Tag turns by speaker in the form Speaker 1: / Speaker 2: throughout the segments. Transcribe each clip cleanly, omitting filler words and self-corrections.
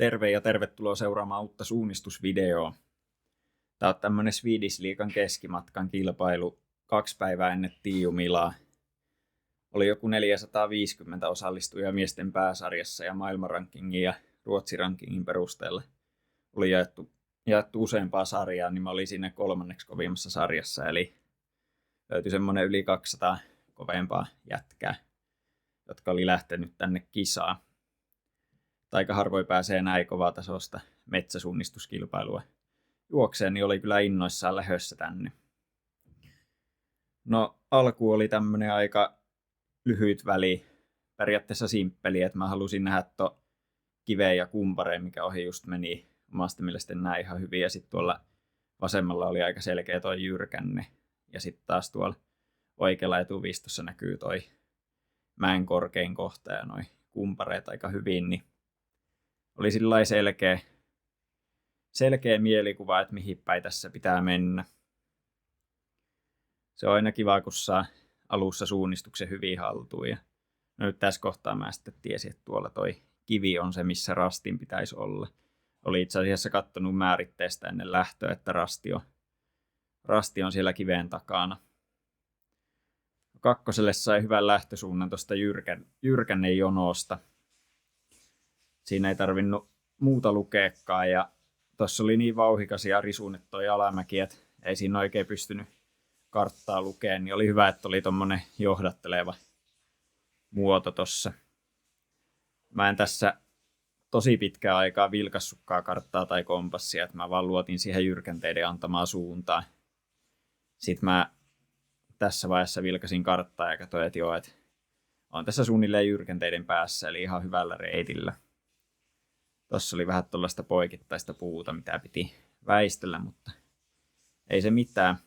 Speaker 1: Terve ja tervetuloa seuraamaan uutta suunnistusvideoa. Tämä on tämmönen Swedish Liigan keskimatkan kilpailu 2 päivää ennen Tiiumilaa. Oli joku 450 osallistujaa miesten pääsarjassa ja maailmanrankingin ja Ruotsi-rankingin perusteella oli jaettu useampaa sarjaa, niin mä olin siinä 3. kovimmassa sarjassa, eli löytyi semmonen yli 200 kovempaa jätkää, jotka oli lähtenyt tänne kisaan. Aika harvoin pääsee näin kovatasosta metsäsuunnistuskilpailua juokseen, niin oli kyllä innoissaan lähössä tänne. No alku oli tämmönen aika lyhyt väli, periaatteessa simppeli, että mä halusin nähdä kiveen ja kumpareen, mikä ohi just meni omasta mielestäni näin ihan hyvin. Ja sitten tuolla vasemmalla oli aika selkeä toi jyrkänne. Ja sitten taas tuolla oikealla etuviistossa näkyy toi mäen korkein kohta ja noi kumpareet aika hyvin, niin oli sillai selkeä mielikuva, että mihin päin tässä pitää mennä. Se on aina kiva, kun saa alussa suunnistuksen hyvin haltuun. Ja no nyt tässä kohtaa mä sitten tiesin, että tuolla toi kivi on se, missä rastin pitäisi olla. Oli itse asiassa kattonut määritteestä ennen lähtöä, että rasti on siellä kiven takana. Kakkoselle sai hyvän lähtösuunnan tuosta jyrkännen jonosta. Siinä ei tarvinnut muuta lukeekaan ja tuossa oli niin vauhikas ja risuunnet toi alamäki, että ei siinä oikein pystynyt karttaa lukeen, niin oli hyvä, että oli tommonen johdatteleva muoto tossa. Mä en tässä tosi pitkää aikaa vilkassutkaan karttaa tai kompassia, että mä vaan luotin siihen jyrkänteiden antamaan suuntaan. Sitten mä tässä vaiheessa vilkasin karttaa ja katsoin, että joo, että on tässä suunnilleen jyrkänteiden päässä, eli ihan hyvällä reitillä. Tuossa oli vähän tuollaista poikittaista puuta, mitä piti väistellä, mutta ei se mitään.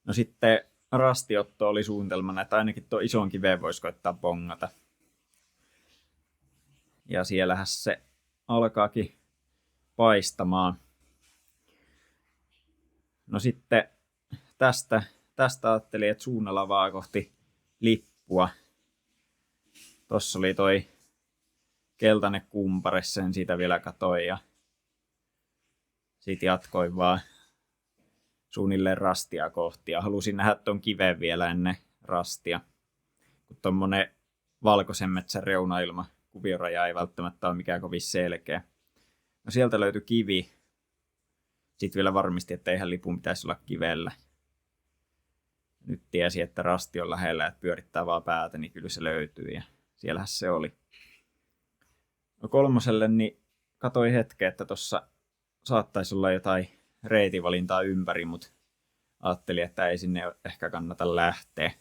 Speaker 1: No sitten rastiotto oli suunnitelmana, että ainakin tuo ison kiveen voisi koittaa bongata. Ja siellähän se alkaakin paistamaan. No sitten tästä ajattelin, että suunnalla vaan kohti lippua. Tossa oli toi keltainen kumpare, sen siitä vielä katoin ja sit jatkoin vaan suunnilleen rastia kohti ja halusin nähdä ton kiven vielä ennen rastia, kun tommonen valkoisen metsän reunailma kuvioraja ei välttämättä ole mikään kovin selkeä. No sieltä löytyi kivi. Sitten vielä varmisti, että eihän lipun pitäisi olla kivellä. Nyt tiesi, että rasti on lähellä, että pyörittää vaan päätä, niin kyllä se löytyy ja siellähän se oli. No 3. niin katsoin hetken, että tossa saattaisi olla jotain reitivalintaa ympäri, mutta ajattelin, että ei sinne ehkä kannata lähteä.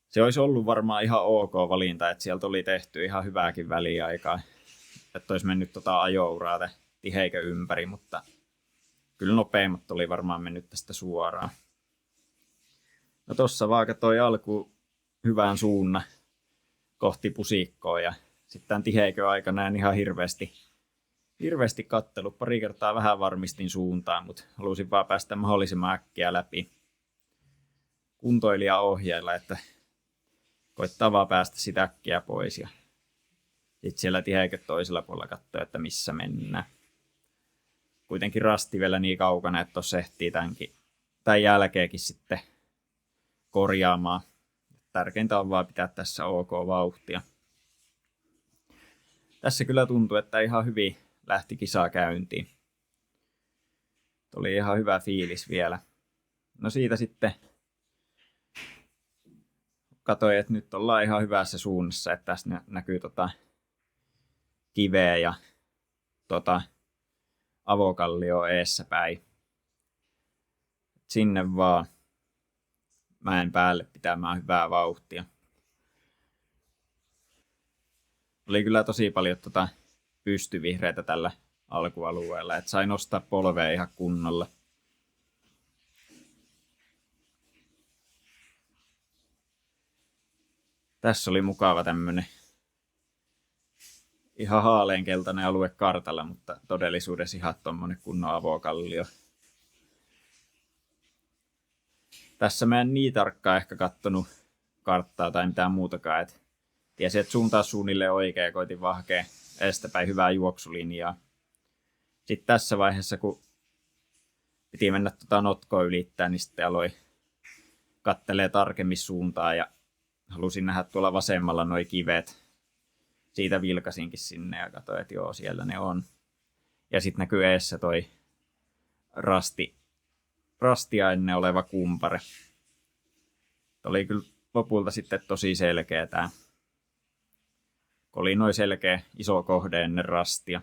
Speaker 1: Se olisi ollut varmaan ihan ok valinta, että sieltä oli tehty ihan hyvääkin väliaikaa. Että olisi mennyt ajouraa tiheikö ympäri, mutta kyllä nopeimmat oli varmaan mennyt tästä suoraan. No tossa vaan katsoin alkuun hyvään suunnan kohti pusikkoa ja sitten tämän tiheikön aikana en ihan hirveästi kattellut. Pari kertaa vähän varmistin suuntaan, mutta halusin vaan päästä mahdollisimman äkkiä läpi kuntoilija ohjeilla, että koittaa vaan päästä sitä äkkiä pois. Ja sitten siellä tiheikön toisella puolella katsoa, että missä mennään. Kuitenkin rasti vielä niin kaukana, että tuossa ehtii tämän jälkeenkin sitten korjaamaan. Tärkeintä on vaan pitää tässä ok vauhtia. Tässä kyllä tuntuu, että ihan hyvin lähti kisaa käyntiin. Oli ihan hyvä fiilis vielä. No siitä sitten katsoin, että nyt ollaan ihan hyvässä suunnassa, että tässä näkyy kiveä ja avokallio eessä päin. Sinne vaan mäen päälle pitämään hyvää vauhtia. Oli kyllä tosi paljon pystyvihreitä tällä alkualueella, että sai nostaa polvea ihan kunnolla. Tässä oli mukava tämmönen ihan haaleankeltainen alue kartalla, mutta todellisuudessa ihan tommonen kunnon avokallio. Tässä mä en niin tarkkaan ehkä kattonut karttaa tai mitään muutakaan, että tiesin, että suuntaa suunnilleen oikein ja koitin vaan hakea edestäpäin hyvää juoksulinjaa. Sitten tässä vaiheessa, kun piti mennä notkoa ylittää, niin sitten aloin kattelee tarkemmin suuntaan ja halusin nähdä tuolla vasemmalla nuo kivet. Siitä vilkasinkin sinne ja katsoin, että joo, siellä ne on. Ja sitten näkyy eessä toi rastia ennen oleva kumpare. Oli kyllä lopulta sitten tosi selkeä tää. Oli noin selkeä iso kohde ennen rastia.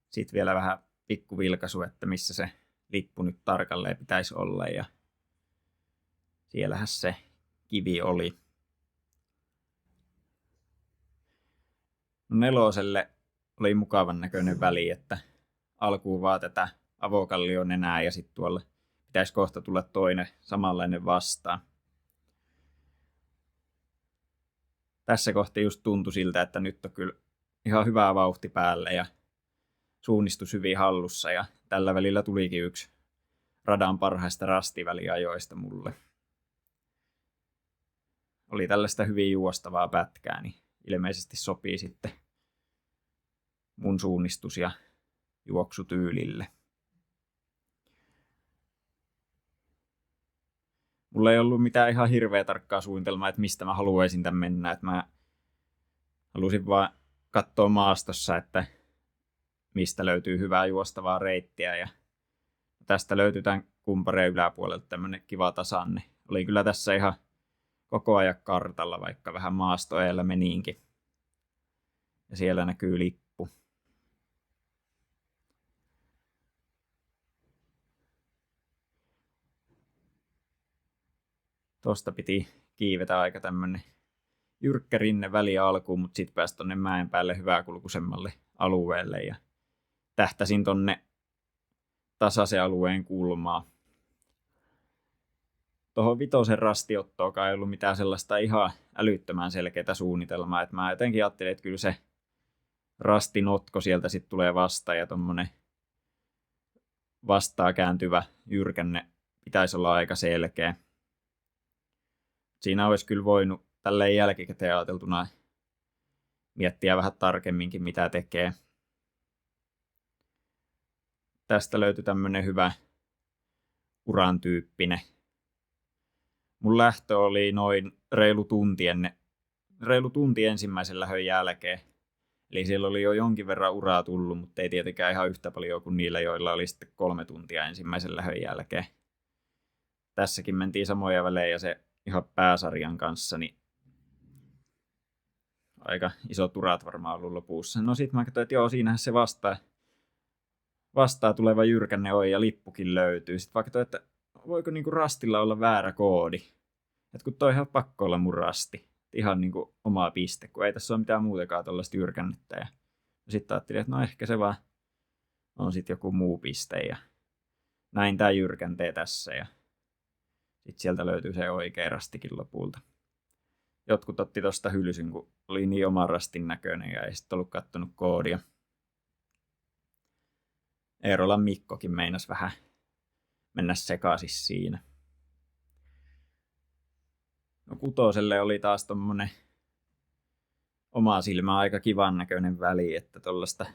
Speaker 1: Sitten vielä vähän pikku vilkaisu, että missä se lippu nyt tarkalleen pitäisi olla. Ja siellähän se kivi oli. No 4 oli mukavan näköinen väli, että alkuun vaan tätä avokallion enää ja sitten tuolla pitäisi kohta tulla toinen samanlainen vastaan. Tässä kohti just tuntui siltä, että nyt on kyllä ihan hyvä vauhti päällä ja suunnistus hyvin hallussa ja tällä välillä tulikin yksi radan parhaista rastiväliajoista mulle. Oli tällaista hyvin juostavaa pätkää, niin ilmeisesti sopii sitten mun suunnistus- ja juoksutyylille. Mulla ei ollut mitään ihan hirveä tarkkaa suunnitelmaa, että mistä mä haluaisin tämän mennä. Että mä halusin vaan katsoa maastossa, että mistä löytyy hyvää juostavaa reittiä. Ja tästä löytyy tämän kumpareen yläpuolelta tämmönen kiva tasanne. Oli kyllä tässä ihan koko ajan kartalla, vaikka vähän maastoeellä meniinkin. Ja siellä näkyy lippu. Tosta piti kiivetä aika tämmönen jyrkkä rinne väli alkuun, mutta sit pääsi tonne mäen päälle hyväkulkuisemmalle alueelle ja tähtäsin tonne tasaisen alueen kulmaa. Tuohon 5 rastiottoakaan ei ollut mitään sellaista ihan älyttömän selkeää suunnitelmaa, että mä jotenkin ajattelin, että kyllä se rastinotko sieltä sitten tulee vastaan ja tommonen vastaa kääntyvä jyrkänne pitäisi olla aika selkeä. Siinä olisi kyllä voinut tälleen jälkikäteen ajateltuna miettiä vähän tarkemminkin, mitä tekee. Tästä löytyi tämmönen hyvä uran tyyppinen. Mun lähtö oli noin reilu tunti ensimmäisen lähön jälkeen. Eli siellä oli jo jonkin verran uraa tullut, mutta ei tietenkään ihan yhtä paljon kuin niillä, joilla oli sitten 3 tuntia ensimmäisen lähön jälkeen. Tässäkin mentiin samoja välejä se ihan pääsarjan kanssa, niin aika isot urat varmaan ollut lopussa. No sit mä katsoin, että joo, siinähän se vastaa tuleva jyrkänne on ja lippukin löytyy. Sitten mä katsoin, että voiko niinku rastilla olla väärä koodi. Että kun toi ihan pakko olla mun rasti. Ihan niinku oma piste, kun ei tässä ole mitään muutakaan tollaista jyrkännettä. Ja sitten ajattelin, että no ehkä se vaan on sitten joku muu piste. Ja näin tää jyrkäntee tässä ja sitten sieltä löytyy se oikea rastikin lopulta. Jotkut otti tosta hylsyn, kun oli niin oman rastin näköinen ja ei sitten ollut kattonut koodia. Eerolan Mikkokin meinasi vähän mennä sekaisin siinä. No 6 oli taas tommonen oma silmä aika kivan näköinen väli, että tollaista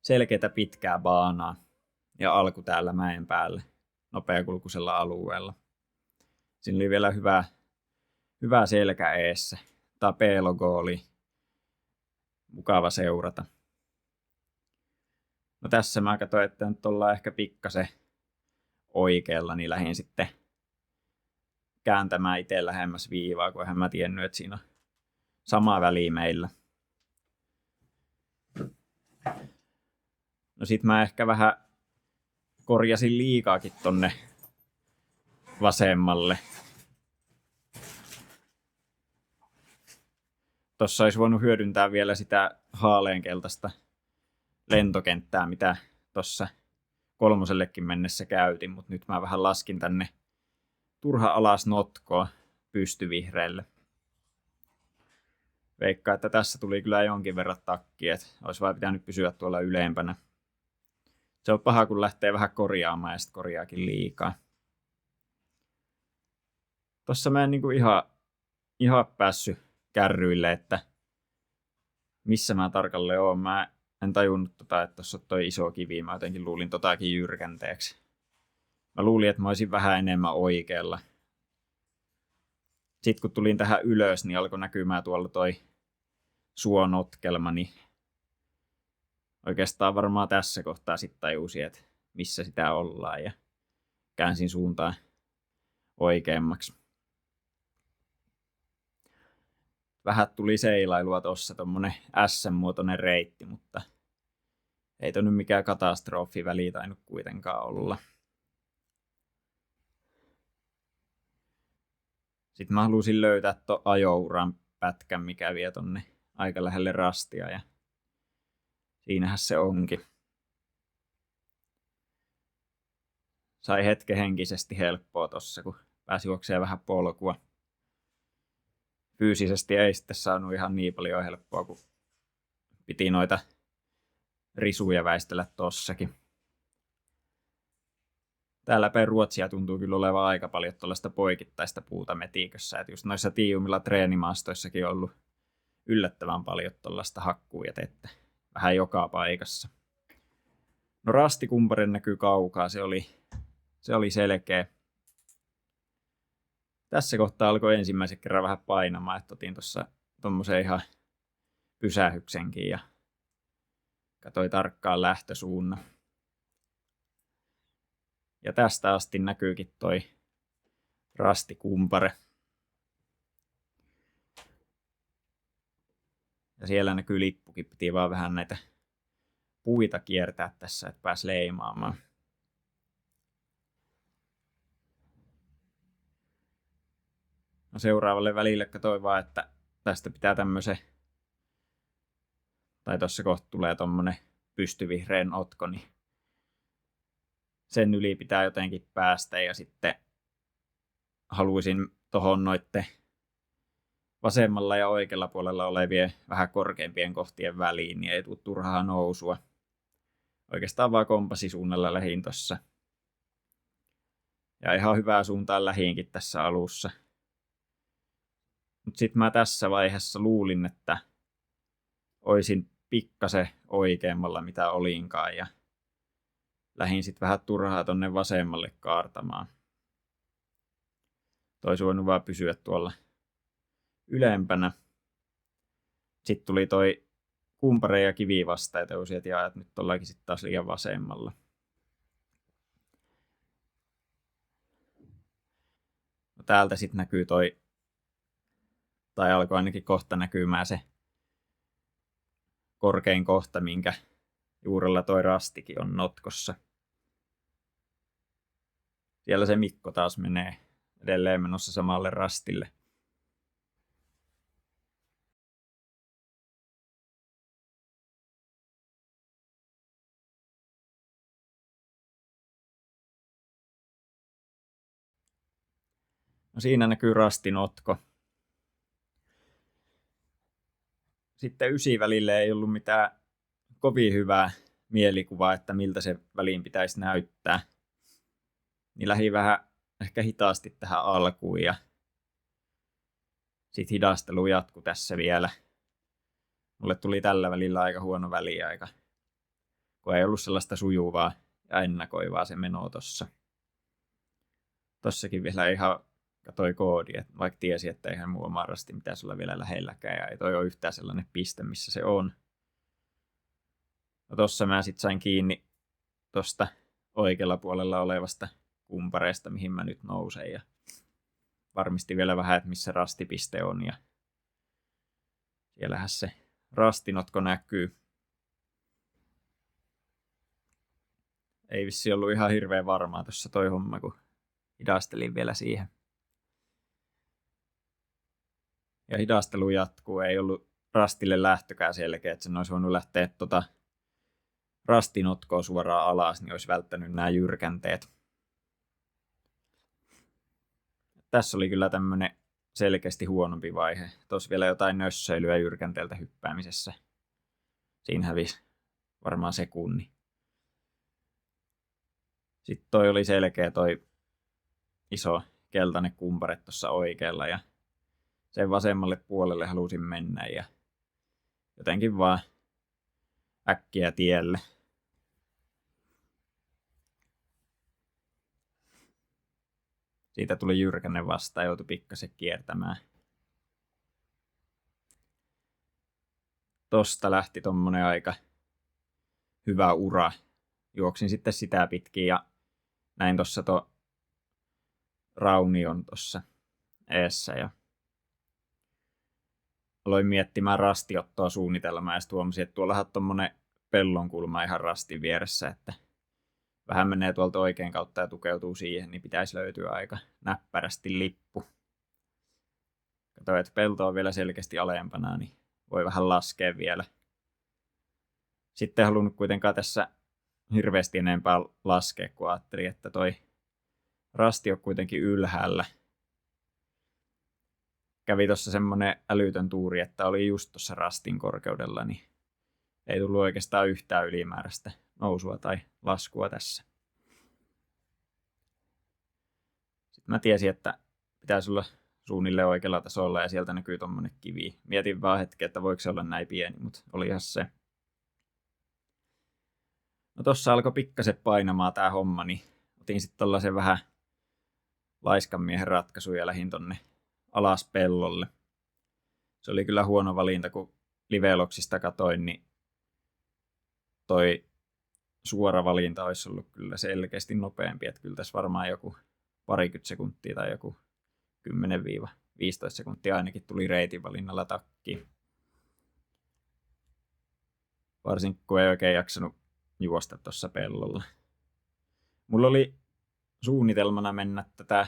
Speaker 1: selkeätä pitkää baanaa ja alku täällä mäen päällä nopeakulkuisella alueella. Siinä oli vielä hyvä selkä eessä. Tapelogo oli mukava seurata. No tässä mä katsoin, että nyt ollaan ehkä pikkasen oikealla, niin lähdin sitten kääntämään itse lähemmäs viivaa, kun eihän mä tiennyt, että siinä on sama väli meillä. No sit mä ehkä vähän korjasin liikaakin tonne vasemmalle. Tossa olisi voinut hyödyntää vielä sitä haaleankeltaista lentokenttää, mitä tossa 3 mennessä käytin, mutta nyt mä vähän laskin tänne turha alas notkoa pystyvihreille. Veikkaan, että tässä tuli kyllä jonkin verran takki, että olisi vaan pitänyt pysyä tuolla ylempänä. Se on paha, kun lähtee vähän korjaamaan ja sitten korjaakin liikaa. Tossa mä en niinku ihan päässyt kärryille, että missä mä tarkalleen oon. Mä en tajunnut että tossa on toi iso kivi. Mä jotenkin luulin totakin jyrkänteeksi. Mä luulin, että mä olisin vähän enemmän oikealla. Sitten kun tulin tähän ylös, niin alkoi näkymään tuolla toi suonotkelma, niin oikeastaan varmaan tässä kohtaa sitten tajusin, että missä sitä ollaan ja käänsin suuntaan oikeammaksi. Vähän tuli seilailua tossa, tommonen S-muotoinen reitti, mutta ei toi nyt mikään katastrofi väli tainnut kuitenkaan olla. Sitten mä halusin löytää ton ajouran pätkän, mikä vie tonne aika lähelle rastia ja siinähän se onkin. Sai hetken henkisesti helppoa tossa, kun pääsi juoksemaan vähän polkua. Fyysisesti ei sitten saanut ihan niin paljon helppoa, kun piti noita risuja väistellä tossakin. Täällä päin Ruotsia tuntuu kyllä olevan aika paljon tuollaista poikittaista puuta metikössä. Että just noissa tiiumilla treenimaastoissakin on ollut yllättävän paljon tuollaista hakkuujätettä. Vähän joka paikassa. No rastikumpare näkyy kaukaa, se oli selkeä. Tässä kohtaa alkoi ensimmäisen kerran vähän painamaan, että otin tuossa tommosen ihan pysähyksenkin ja katsoin tarkkaan lähtösuunnan. Ja tästä asti näkyykin toi rastikumpare. Ja siellä näkyy lippukin, piti vaan vähän näitä puita kiertää tässä, että pääsi leimaamaan. No seuraavalle välille katsoin vaan, että tästä pitää tämmösen, tai tossa kohta tulee tommonen pystyvihreän otko, niin sen yli pitää jotenkin päästä ja sitten haluaisin tohon noitte vasemmalla ja oikealla puolella olevien vähän korkeimpien kohtien väliin, niin ei tule turhaa nousua. Oikeastaan vaan kompassisuunnalla lähin tossa. Ja ihan hyvää suuntaan lähiinkin tässä alussa. Mutta sitten mä tässä vaiheessa luulin, että oisin pikkasen oikeammalla mitä olinkaan ja lähin sitten vähän turhaa tonne vasemmalle kaartamaan. Toisi voinut vaan pysyä tuolla ylempänä. Sitten tuli toi kumpare ja kivi vasta ja teusi, että nyt ollaankin sitten taas liian vasemmalla. No täältä sitten näkyy toi, tai alkoi ainakin kohta näkymään se korkein kohta, minkä juurella toi rastikin on notkossa. Siellä se Mikko taas menee edelleen menossa samalle rastille. No siinä näkyy rastinotko. Sitten 9 välille ei ollut mitään kovin hyvää mielikuvaa, että miltä se väliin pitäisi näyttää. Niin lähdin vähän ehkä hitaasti tähän alkuun ja sitten hidastelu jatkui tässä vielä. Mulle tuli tällä välillä aika huono väliaika, kun ei ollut sellaista sujuvaa ja ennakoivaa se meno tossa. Tossakin vielä ihan katoi koodi, että vaikka tiesi, että eihän muu oma rasti pitäisi olla vielä lähelläkään ja ei toi ole yhtään sellainen piste, missä se on. No tossa mä sit sain kiinni tosta oikealla puolella olevasta kumpareesta, mihin mä nyt nousen ja varmistin vielä vähän, että missä rastipiste on ja siellähän se rastinotko näkyy. Ei vissi ollut ihan hirveän varmaa tuossa toi homma, kun hidastelin vielä siihen. Ja hidastelu jatkuu, ei ollut rastille lähtökään selkeä, että sen olisi voinut lähteä rastinotkoa suoraan alas, niin olisi välttänyt nämä jyrkänteet. Tässä oli kyllä tämmönen selkeästi huonompi vaihe. Tuossa vielä jotain nössöilyä jyrkänteeltä hyppäämisessä. Siinä hävisi varmaan sekunni. Sitten toi oli selkeä toi iso keltainen kumpare tuossa oikealla ja sen vasemmalle puolelle halusin mennä ja jotenkin vaan äkkiä tielle. Siitä tuli jyrkänne vastaan, joutui pikkasen kiertämään. Tosta lähti tommonen aika hyvä ura. Juoksin sitten sitä pitkin ja näin tossa raunion tossa eessä ja aloin miettimään rastiottoa suunnitelmaa ja sitten huomasin, että tuollahan on tommonen pellonkulma ihan rastin vieressä, että vähän menee tuolta oikein kautta ja tukeutuu siihen, niin pitäisi löytyä aika näppärästi lippu. Katsoin, että pelto on vielä selkeästi alempana, niin voi vähän laskea vielä. Sitten en halunnut kuitenkaan tässä hirveästi enempää laskea, kun ajattelin, että toi rasti on kuitenkin ylhäällä. Kävi tuossa semmonen älytön tuuri, että oli just tuossa rastin korkeudella, niin ei tullut oikeastaan yhtään ylimääräistä nousua tai laskua tässä. Sitten mä tiesin, että pitäisi olla suunnilleen oikealla tasolla ja sieltä näkyy tommonen kivi. Mietin vaan hetken, että voiko se olla näin pieni, mutta olihan se. No tossa alkoi pikkasen painamaan tää homma, niin otin sitten tollasen vähän laiskan miehen ratkaisun ja lähdin tonne alas pellolle. Se oli kyllä huono valinta, kun liveloksista katoin, niin toi suora valinta olisi ollut kyllä selkeästi nopeampi. Että kyllä tässä varmaan joku parikymmentä sekuntia tai joku 10-15 sekuntia ainakin tuli reitin valinnalla takkiin. Varsinkin kun ei oikein jaksanut juosta tuossa pellolla. Mulla oli suunnitelmana mennä tätä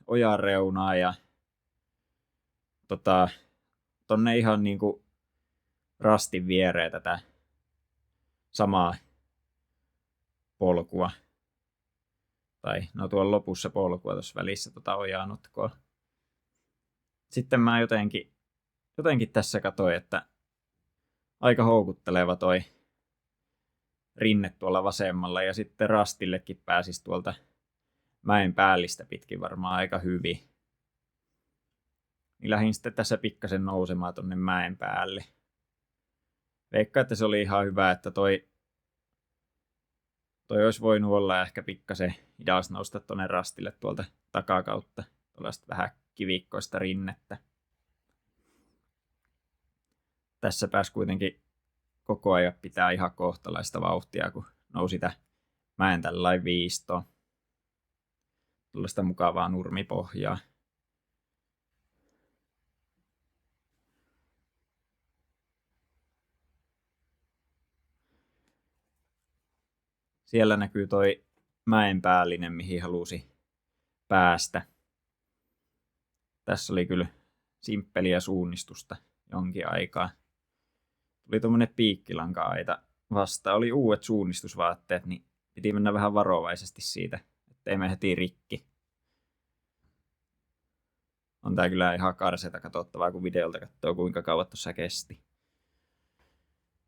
Speaker 1: ojan reunaa ja tonne ihan niinku rastin viereen tätä samaa polkua. Tai no tuolla lopussa polkua tuossa välissä ojanotkoa. Sitten mä jotenkin tässä katsoin, että aika houkutteleva toi rinne tuolla vasemmalla ja sitten rastillekin pääsisi tuolta mäen päällistä pitkin varmaan aika hyvin. Niin lähdin sitten tässä pikkasen nousemaan tonne mäen päälle. Veikkaan, että se oli ihan hyvä, että toi olisi voinut olla ehkä pikkasen hidas nousta tonne rastille tuolta takakautta. Tuollaista vähän kivikkoista rinnettä. Tässä pääsi kuitenkin koko ajan pitää ihan kohtalaista vauhtia, kun nousi tää mäen tällainen viistoon. Tuollaista mukavaa nurmipohjaa. Siellä näkyy toi mäen päällinen, mihin halusi päästä. Tässä oli kyllä simppeliä suunnistusta jonkin aikaa. Tuli tommonen piikkilanka-aita vastaan. Oli uudet suunnistusvaatteet, niin piti mennä vähän varovaisesti siitä, ettei mene heti rikki. On tää kyllä ihan karseta katsottavaa, kun videolta katsoo, kuinka kauan tuossa kesti.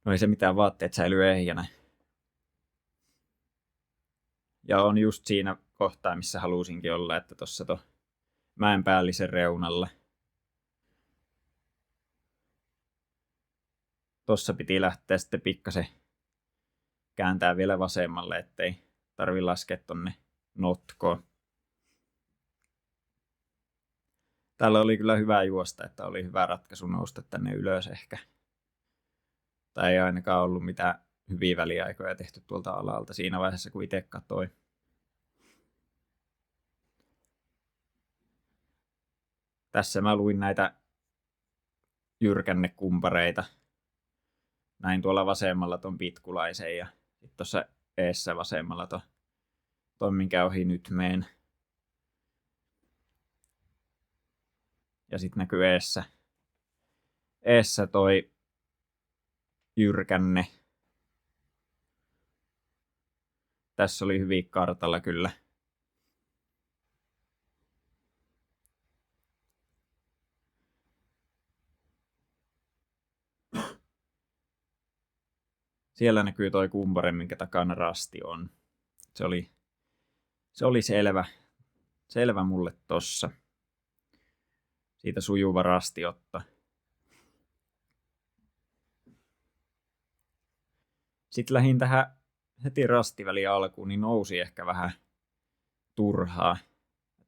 Speaker 1: No ei se mitään, vaatteet säilyy ehjänä. Ja on just siinä kohtaa, missä halusinkin olla, että tuossa mäen päällisen reunalla. Tossa piti lähteä sitten pikkasen kääntää vielä vasemmalle, ettei tarvi laskea tonne notkoon. Täällä oli kyllä hyvä juosta, että oli hyvä ratkaisu nousta tänne ylös ehkä. Tai ei ainakaan ollut mitään hyviä väliaikoja tehty tuolta alalta siinä vaiheessa, kun itse katsoin. Tässä mä luin näitä jyrkännekumpareita. Näin tuolla vasemmalla ton pitkulaisen ja sitten tuossa eessä vasemmalla ton minkä ohi nyt meen. Ja sitten näkyy eessä toi jyrkänne. Tässä oli hyvin kartalla kyllä. Siellä näkyy toi kumpare, minkä takana rasti on. Se oli selvä mulle tossa. Siitä sujuva rastiotto. Sitten lähdin tähän heti rastiväliin alkuun, niin nousi ehkä vähän turhaa.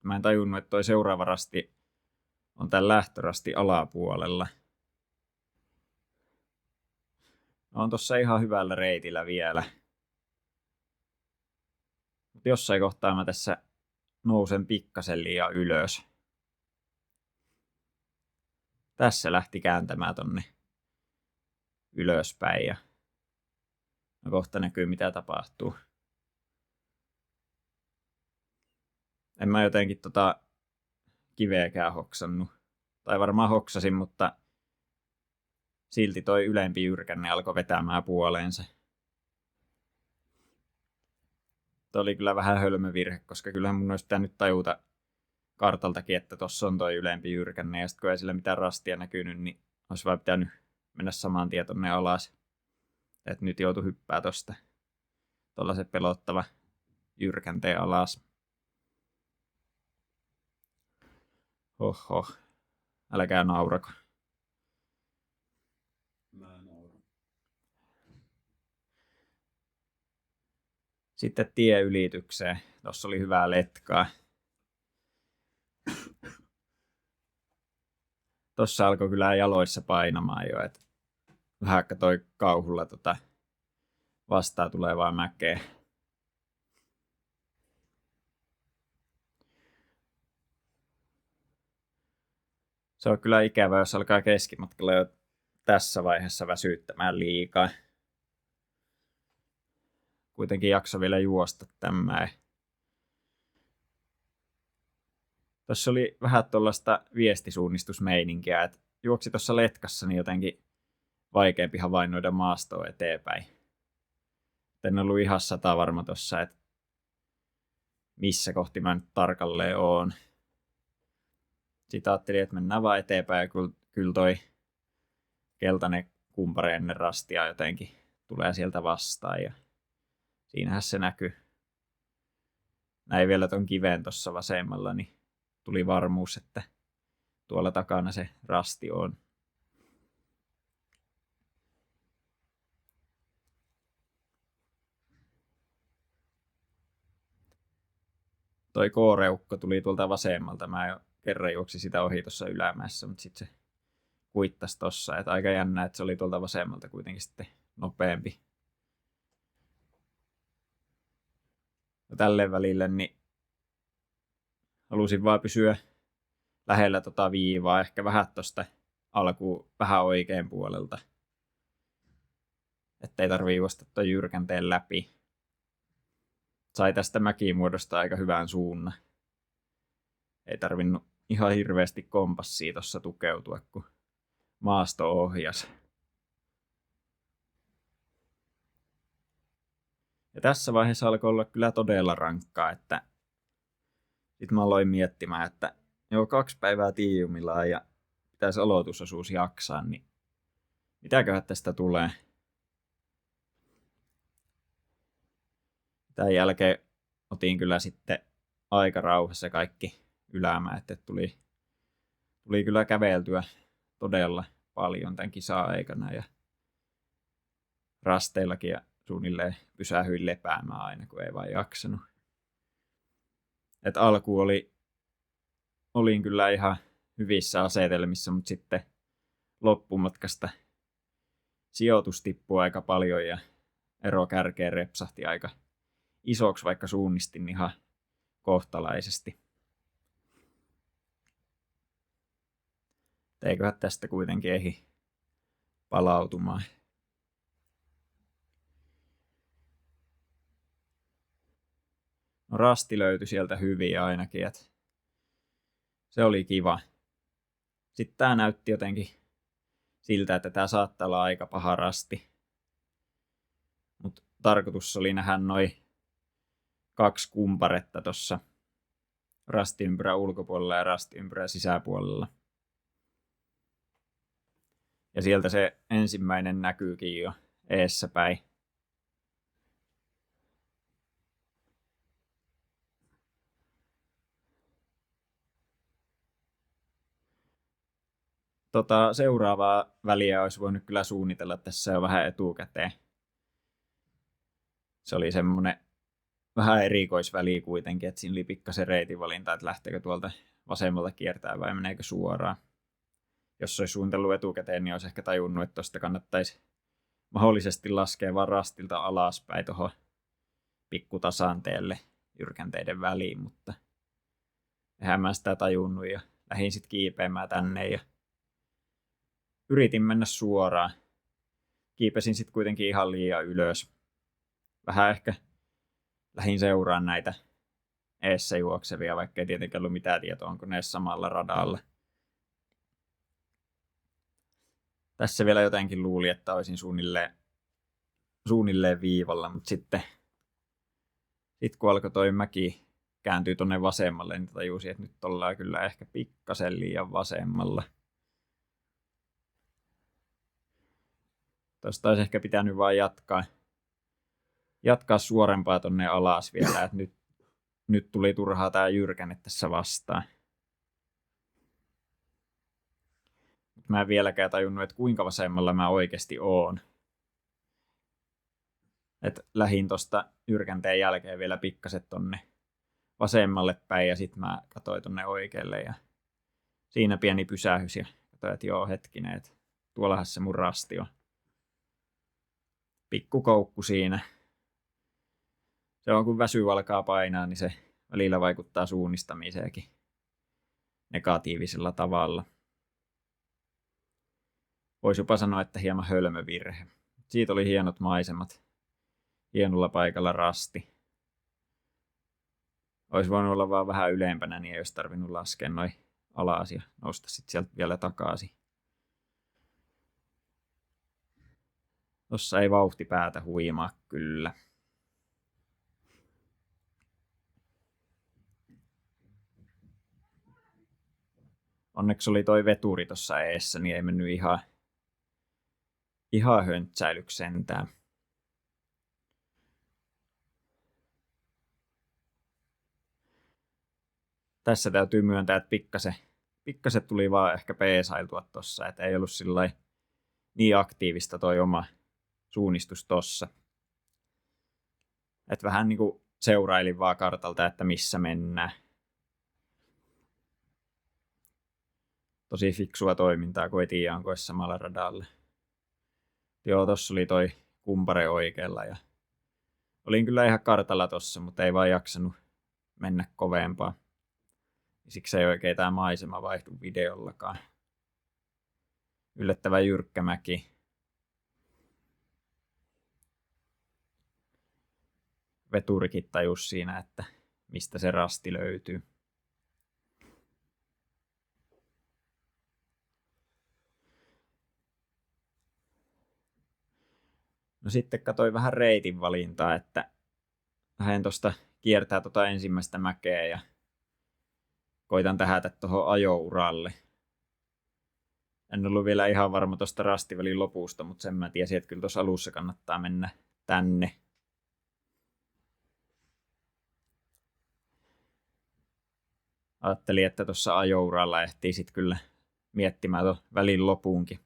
Speaker 1: Mä en tajunnut, että toi seuraava rasti on tämän lähtörasti alapuolella. On tossa ihan hyvällä reitillä vielä. Mutta jossain kohtaa mä tässä nousen pikkasen liian ylös. Tässä lähti kääntämään tonne ylöspäin ja no kohta näkyy mitä tapahtuu. En mä jotenkin kiveäkään hoksannut. Tai varmaan hoksasin, mutta silti toi ylempi jyrkänne alkoi vetämään puoleensa. Tuo oli kyllä vähän hölmö virhe, koska kyllähän mun olisi pitänyt tajuta kartaltakin, että tossa on toi ylempi jyrkänne. Ja sitten kun ei sillä mitään rastia näkynyt, niin olisi vaan pitänyt mennä saman tien tonne alas. Että nyt joutui hyppää tosta tollasen pelottava jyrkänteen alas. Oho, älkää naurako.
Speaker 2: Mä nauran.
Speaker 1: Sitten tieylitykseen. Tossa oli hyvää letkaa. Tossa alkoi kyllä jaloissa painamaan jo, että vähän toi kauhulla vastaan tulevaa mäkeä. Se on kyllä ikävä, jos alkaa keskimatkalla jo tässä vaiheessa väsyttämään liikaa. Kuitenkin jakso vielä juosta tämän. Tuossa oli vähän tuollaista viestisuunnistusmeininkiä, että juoksi tuossa letkassa niin jotenkin vaikeampi havainnoida maastoa eteenpäin. En ollut ihan varma tuossa, että missä kohti mä nyt tarkalleen oon. Sitten ajattelin, että mennään vaan eteenpäin ja kyllä toi keltainen kumpare ennen rastia jotenkin tulee sieltä vastaan ja siinähän se näkyy. Näin vielä ton kiven tuossa vasemmalla, niin tuli varmuus, että tuolla takana se rasti on. Toi kooreukko tuli tuolta vasemmalta. Mä jo kerran juoksin sitä ohi tuossa ylämäessä, mutta sitten se kuittasi tossa. Et aika jännä, että se oli tuolta vasemmalta kuitenkin sitten nopeampi. Ja tälle välille niin halusin vaan pysyä lähellä viivaa, ehkä vähän tuosta alkuun vähän oikein puolelta. Ettei tarvii juosta toi jyrkänteen läpi. Sai tästä mäkimuodosta aika hyvän suunnan. Ei tarvinnut ihan hirveästi kompassia tuossa tukeutua, kun maasto ohjasi. Ja tässä vaiheessa alkoi olla kyllä todella rankkaa, että sitten mä aloin miettimään, että 2 päivää tiiumillaan ja pitäisi aloitusosuus jaksaa, niin mitäköhän tästä tulee? Tämän jälkeen otin kyllä sitten aika rauhassa kaikki ylämäet, että tuli kyllä käveltyä todella paljon tämän kisan aikana ja rasteillakin ja suunnilleen pysähyin lepäämään aina, kun ei vaan jaksanut. Et alku olin kyllä ihan hyvissä asetelmissa, mutta sitten loppumatkasta sijoitus tippui aika paljon ja ero kärkeen repsahti aika isoksi, vaikka suunnistin ihan kohtalaisesti. Eiköhän tästä kuitenkin ehdi palautumaan. No rasti löytyi sieltä hyvin ainakin, että se oli kiva. Sitten tää näytti jotenkin siltä, että tää saattaa olla aika paha rasti. Mutta tarkoitus oli nähdä noin 2 kumparetta tuossa rastiympyrän ulkopuolella ja rastiympyrän sisäpuolella. Ja sieltä se ensimmäinen näkyykin jo eessä päin seuraavaa väliä olisi voinut kyllä suunnitella tässä jo vähän etukäteen. Se oli semmoinen vähän erikoisväli kuitenkin, että siinä oli pikkasen reitinvalinta, että lähteekö tuolta vasemmalta kiertää vai meneekö suoraan. Jos olisi suunnitellut etukäteen, niin olisi ehkä tajunnut, että tuosta kannattaisi mahdollisesti laskea vaan rastilta alaspäin tuohon pikkutasanteelle jyrkänteiden väliin, mutta eihän mä sitä tajunnut ja lähdin sitten kiipeämään tänne ja yritin mennä suoraan. Kiipesin sitten kuitenkin ihan liian ylös. Vähän ehkä lähdin seuraan näitä eessä juoksevia, vaikka ei tietenkään ollut mitään tietoa, onko ne samalla radalla. Tässä vielä jotenkin luuli, että olisin suunnilleen viivalla, mutta sitten kun alkoi toi mäki kääntyy tonne vasemmalle, niin tajusin, että nyt ollaan kyllä ehkä pikkasen liian vasemmalla. Tuosta olisi ehkä pitänyt vaan jatkaa suorempaa tonne alas vielä, että nyt tuli turhaa tää jyrkänne tässä vastaan. Mä en vieläkään tajunnut, että kuinka vasemmalla mä oikeasti oon. Että lähin tosta jyrkänteen jälkeen vielä pikkaset tonne vasemmalle päin ja sit mä katsoin tonne oikealle ja siinä pieni pysähys ja katsoin, että joo hetkinen, että tuollahan se mun rasti on. Pikku koukku siinä. Se on kun väsy alkaa painaa, niin se välillä vaikuttaa suunnistamiseenkin negatiivisella tavalla. Voisi jopa sanoa, että hieman hölmövirhe. Siitä oli hienot maisemat. Hienolla paikalla rasti. Olisi voinut olla vaan vähän ylempänä, niin ei olisi tarvinnut laskea noin alas ja nousta sitten sieltä vielä takaisin. Tossa ei vauhti päätä huimaa kyllä. Onneksi oli toi veturi tossa eessä, niin ei mennyt ihan höntsäilyksi sentään. Tässä täytyy myöntää, että pikkasen tuli vaan ehkä peesailtua tossa, että ei ollut sillai niin aktiivista toi oma suunnistus tossa. Että vähän niinku seurailin vaan kartalta, että missä mennään. Tosi fiksua toimintaa, kun ei tiedä, onko edes samalla radalla. Joo, tossa oli toi kumpare oikealla ja olin kyllä ihan kartalla tossa, mutta ei vaan jaksanut mennä kovempaa. Siksi ei oikein tää maisema vaihdu videollakaan. Yllättävän jyrkkä mäki. Veturikin tajus siinä, että mistä se rasti löytyy. No sitten katsoin vähän reitin valintaa, että lähden tuosta kiertää ensimmäistä mäkeä ja koitan tähätä tuohon ajouralle. En ollut vielä ihan varma tuosta rastivälin lopusta, mutta sen mä tiesin, että kyllä tuossa alussa kannattaa mennä tänne. Ajattelin, että tuossa ajouralla ehtii sitten kyllä miettimään tuon välin lopuunkin.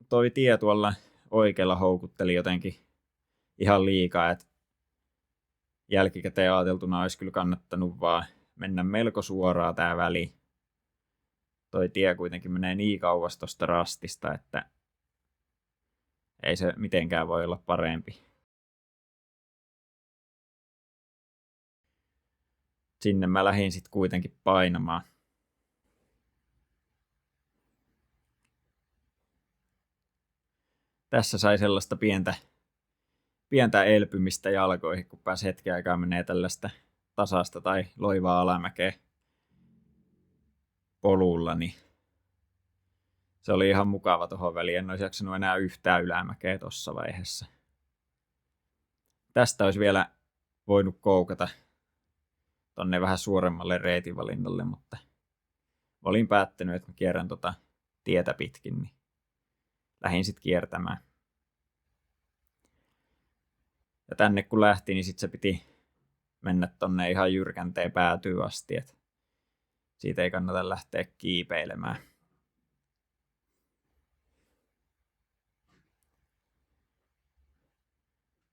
Speaker 1: Toi tie tuolla oikealla houkutteli jotenkin ihan liikaa, että jälkikäteen ajateltuna olisi kyllä kannattanut vaan mennä melko suoraan tää väli. Toi tie kuitenkin menee niin kauas tosta rastista, että ei se mitenkään voi olla parempi. Sinne mä lähdin sitten kuitenkin painamaan. Tässä sai sellaista pientä elpymistä jalkoihin, kun pääsi hetken aikaa menee tällaista tasasta tai loivaa alamäkeä polulla, niin se oli ihan mukava tuohon väliin. En olisi jaksanut enää yhtään ylämäkeä tuossa vaiheessa. Tästä olisi vielä voinut koukata tonne vähän suoremmalle reitinvalinnalle, mutta olin päättänyt, että mä kierrän tietä pitkin, niin lähdin sitten kiertämään. Ja tänne kun lähti, niin sitten se piti mennä tonne ihan jyrkänteen päätyyn asti, että siitä ei kannata lähteä kiipeilemään.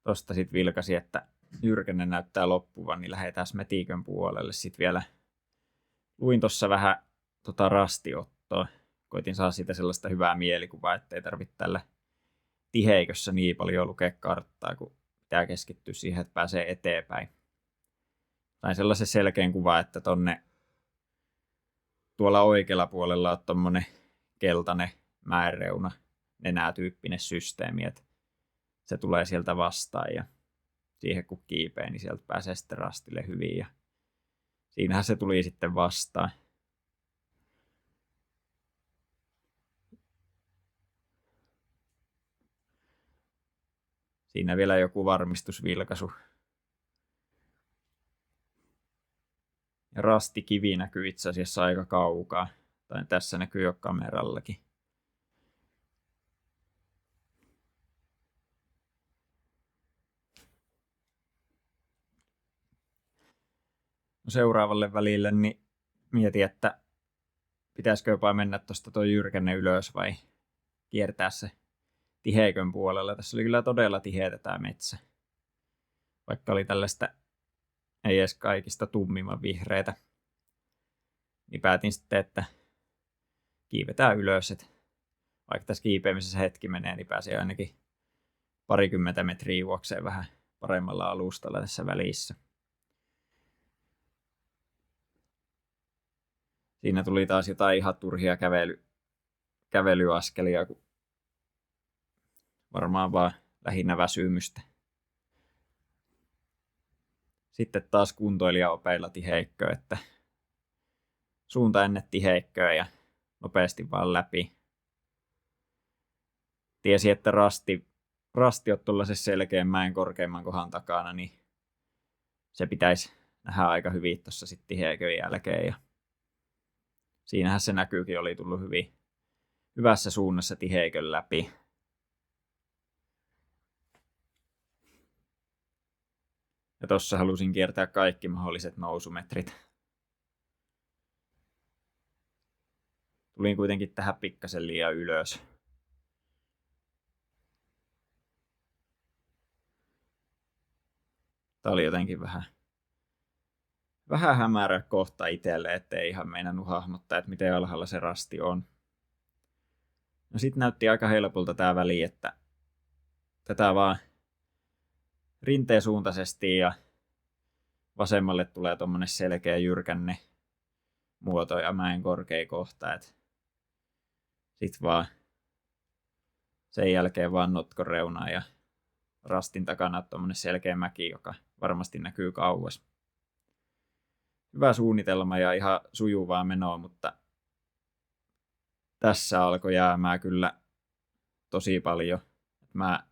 Speaker 1: Tosta sitten vilkasi, että jyrkänne näyttää loppuvan, niin lähdetään metikön puolelle. Sitten vielä luin tuossa vähän rastiottoa. Koitin saada siitä sellaista hyvää mielikuvaa, ettei tarvitse tällä tiheikössä niin paljon lukea karttaa, kun pitää keskittyä siihen, että pääsee eteenpäin. Sain sellaisen selkeän kuva, että tuolla oikealla puolella on tommonen keltainen mäenreuna, nenätyyppinen systeemi, että se tulee sieltä vastaan ja siihen kun kiipee, niin sieltä pääsee sitten rastille hyvin ja siinähän se tuli sitten vastaan. Siinä vielä joku varmistusvilkaisu. Ja rastikivi näkyy itse asiassa aika kaukaa. Tai tässä näkyy jo kamerallakin. No seuraavalle välille niin mietin, että pitäisikö jopa mennä tuosta tuo jyrkänne ylös vai kiertää se tiheikön puolella. Tässä oli kyllä todella tiheitä tämä metsä. Vaikka oli tällaista ei edes kaikista tummimman vihreitä. Niin päätin sitten, että kiivetään ylös. Että vaikka tässä kiipeämisessä hetki menee, niin pääsee ainakin 20 metriä juokseen vähän paremmalla alustalla tässä välissä. Siinä tuli taas jotain ihan turhia kävelyaskelia, kun varmaan vaan lähinnä väsymystä. Sitten taas kuntoilijaopeilla tiheikköä, että suunta ennen tiheikköä ja nopeasti vaan läpi. Tiesi, että rasti on tuollaisen selkeän mäen korkeimman kohan takana, niin se pitäisi nähdä aika hyvin tuossa sitten tiheikön jälkeen. Ja siinähän se näkyykin, oli tullut hyvin hyvässä suunnassa tiheikön läpi. Ja tossa halusin kiertää kaikki mahdolliset nousumetrit. Tulin kuitenkin tähän pikkasen liian ylös. Tää oli jotenkin vähän hämärä kohta itselle, ettei ihan meinannut hahmottaa, että miten alhaalla se rasti on. No sit näytti aika helpolta tää väli, että tätä vaan rinteen suuntaisesti ja vasemmalle tulee tommonen selkeä jyrkänne muoto ja mäen korkea kohta, et sit vaan sen jälkeen vaan notkon reunaa ja rastin takana tommonen selkeä mäki, joka varmasti näkyy kauas. Hyvä suunnitelma ja ihan sujuvaa menoa, mutta tässä alkoi jäämään kyllä tosi paljon. Mä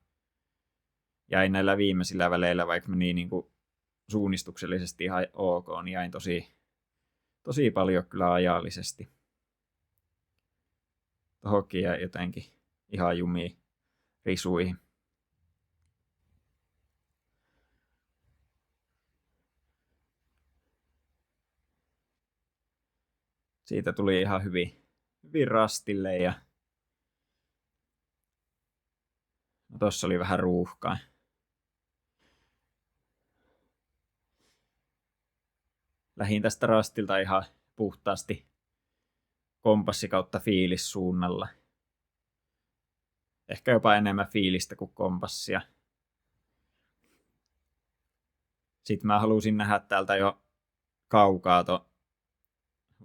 Speaker 1: jäin näillä viimeisillä väleillä, vaikka meni niin kuin suunnistuksellisesti ihan ok, niin jäin tosi paljon kyllä ajallisesti. Tohonkin jäi jotenkin ihan jumiin risuihin. Siitä tuli ihan hyvin rastille ja no tossa oli vähän ruuhkaa. Lähdin tästä rastilta ihan puhtaasti kompassi kautta fiilissuunnalla. Ehkä jopa enemmän fiilistä kuin kompassia. Sitten mä halusin nähdä täältä jo kaukaa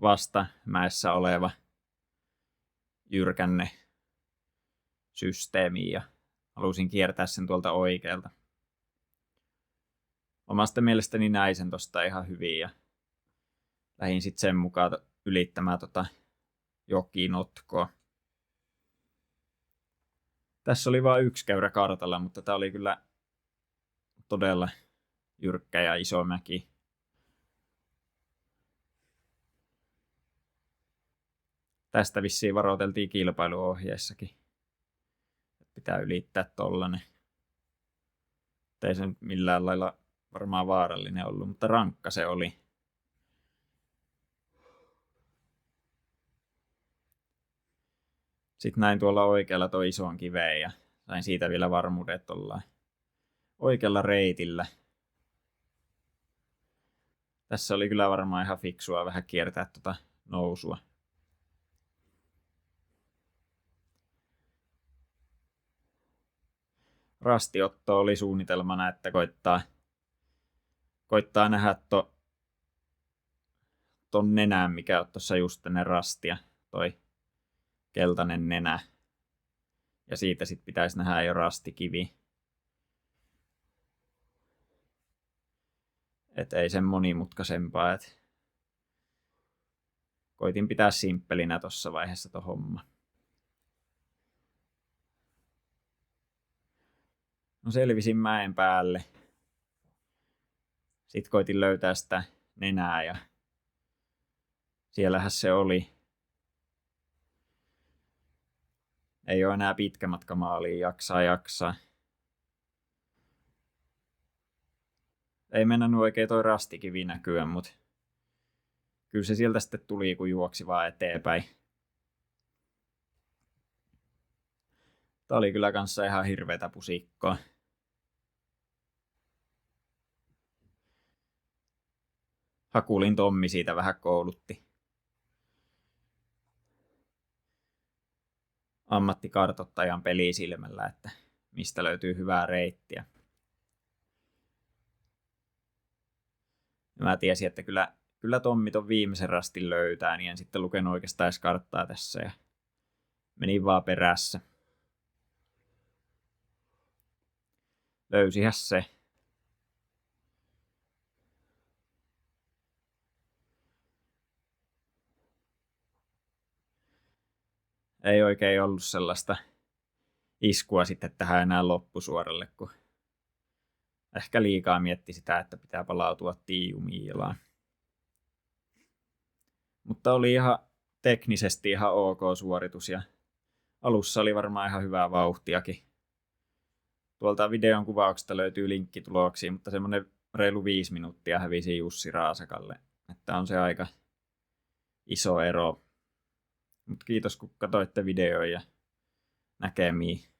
Speaker 1: vastamäessä oleva jyrkänne systeemi ja halusin kiertää sen tuolta oikealta. Omasta mielestäni näin sen tosta ihan hyvin ja lähdin sitten sen mukaan ylittämään jokinotkoa. Tässä oli vain yksi käyrä kartalla, mutta tää oli kyllä todella jyrkkä ja iso mäki. Tästä vissiin varoiteltiin kilpailuohjeessakin. Pitää ylittää tollanen. Ei sen millään lailla varmaan vaarallinen ollut, mutta rankka se oli. Sitten näin tuolla oikealla toi ison kiveen ja sain siitä vielä varmuuden, että ollaan oikealla reitillä. Tässä oli kyllä varmaan ihan fiksua vähän kiertää tuota nousua. Rastiotto oli suunnitelmana, että koittaa nähdä ton nenään, mikä on tuossa just ennen rastia, toi keltainen nenä. Ja siitä sitten pitäisi nähdä jo rastikivi. Et ei sen monimutkaisempaa. Koitin pitää simppelinä tuossa vaiheessa tuo homma. No selvisin mäen päälle. Sitten koitin löytää sitä nenää ja siellähän se oli. Ei ole enää pitkä matka maaliin, jaksaa. Ei mennä oikein toi rastikivi näkyä, mutta kyllä se sieltä sitten tuli, kun juoksi vaan eteenpäin. Tää oli kyllä kanssa ihan hirveetä pusikkoa. Hakulin Tommi siitä vähän koulutti. Ammattikartoittajan pelisilmällä, että mistä löytyy hyvää reittiä. Ja mä tiesin, että kyllä Tommi ton viimeisen rastin löytää, niin en sitten lukenut oikeastaan edes karttaa tässä ja menin vaan perässä. Löysihän se. Ei oikein ollut sellaista iskua sitten tähän enää loppusuoralle, kun ehkä liikaa mietti sitä, että pitää palautua Tiijumiilaan. Mutta oli ihan teknisesti ihan ok suoritus ja alussa oli varmaan ihan hyvää vauhtiakin. Tuolta videon kuvauksesta löytyy linkki tuloksiin, mutta semmoinen reilu 5 minuuttia hävisi Jussi Raasakalle. Että on se aika iso ero. Mutta kiitos kun katsoitte videon ja näkemiin.